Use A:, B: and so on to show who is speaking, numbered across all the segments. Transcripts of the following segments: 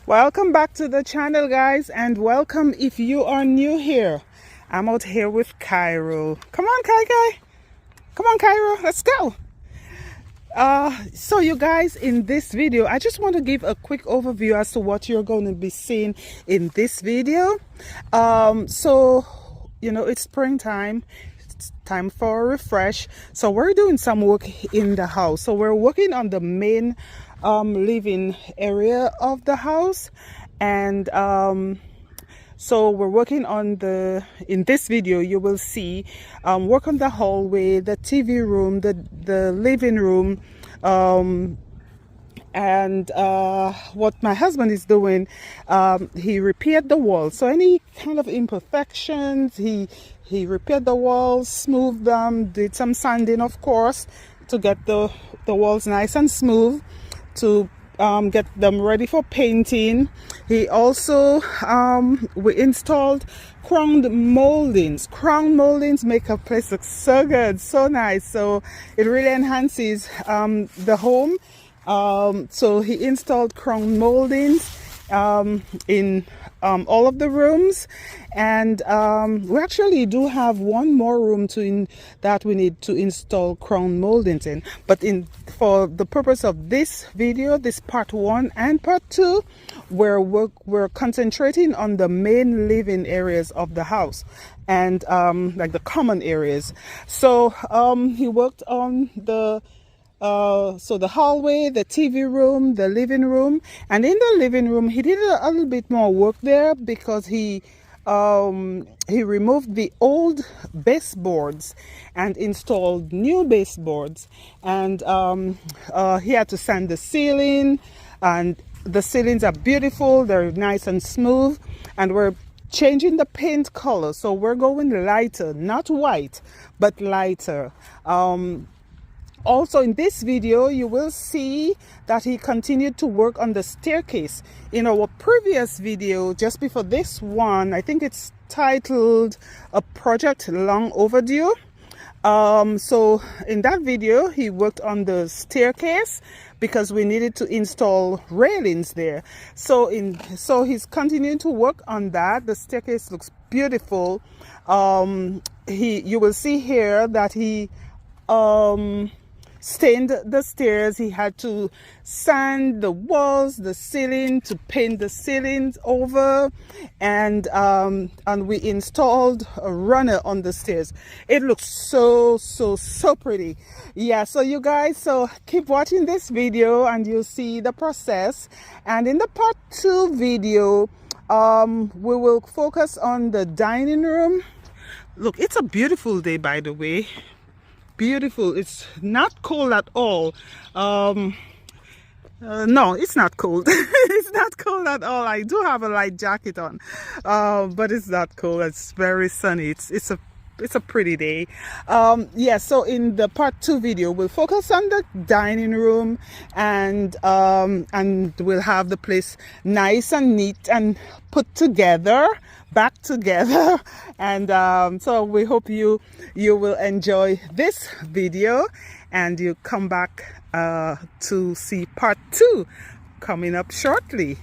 A: Welcome back to the channel, guys, and welcome if you are new here. I'm out here with Cairo. Come on, Kai. Come on, Cairo, let's go. So you guys, in this video I just want to give a quick overview as to what you're going to be seeing in this video. So you know, it's springtime, it's time for a refresh, so we're doing some work in the house. So we're working on the main living area of the house, and so we're working on in this video you will see work on the hallway, the TV room, the living room, and what my husband is doing, he repaired the walls. So any kind of imperfections, he repaired the walls, smoothed them, did some sanding, of course, to get the walls nice and smooth, to get them ready for painting. He also we installed crowned moldings. Crown moldings make a place look so good, so nice. So it really enhances the home. So he installed crown moldings in all of the rooms, and we actually do have one more room that we need to install crown moldings in, but for the purpose of this video, this part 1 and part 2, we're concentrating on the main living areas of the house, and like the common areas. So he worked on the hallway, the TV room, the living room, and in the living room he did a little bit more work there because he removed the old baseboards and installed new baseboards, and he had to sand the ceiling, and the ceilings are beautiful, they're nice and smooth, and we're changing the paint color, so we're going lighter, not white but lighter. Also in this video you will see that he continued to work on the staircase. In our previous video just before this one, I think it's titled A Project Long Overdue. So in that video he worked on the staircase because we needed to install railings there. So he's continuing to work on that. The staircase looks beautiful. You will see here that he stained the stairs. He had to sand the walls, the ceiling, to paint the ceilings over, and we installed a runner on the stairs. It looks so pretty. Yeah, so you guys, so keep watching this video and you'll see the process. And in the part 2 video we will focus on the dining room. Look, it's a beautiful day, by the way. Beautiful. It's not cold at all. No, it's not cold. It's not cold at all. I do have a light jacket on, but it's not cold. It's very sunny. It's a pretty day. Yeah, so in the part 2 video we'll focus on the dining room, and we'll have the place nice and neat and put together, back together, and so we hope you will enjoy this video, and you come back to see part 2 coming up shortly.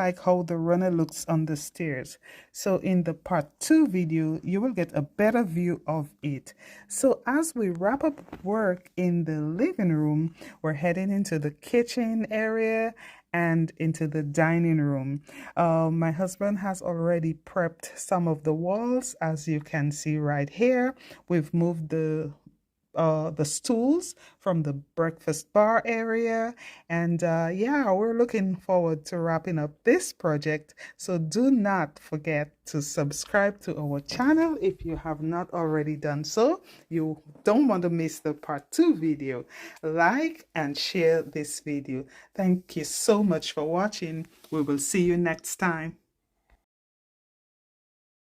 A: like how the runner looks on the stairs. So in the part 2 video, you will get a better view of it. So as we wrap up work in the living room, we're heading into the kitchen area and into the dining room. My husband has already prepped some of the walls, as you can see right here. We've moved the stools from the breakfast bar area, and yeah, we're looking forward to wrapping up this project. So do not forget to subscribe to our channel if you have not already done so. You don't want to miss the part 2 video. Like and share this video. Thank you so much for watching. We will see you next time.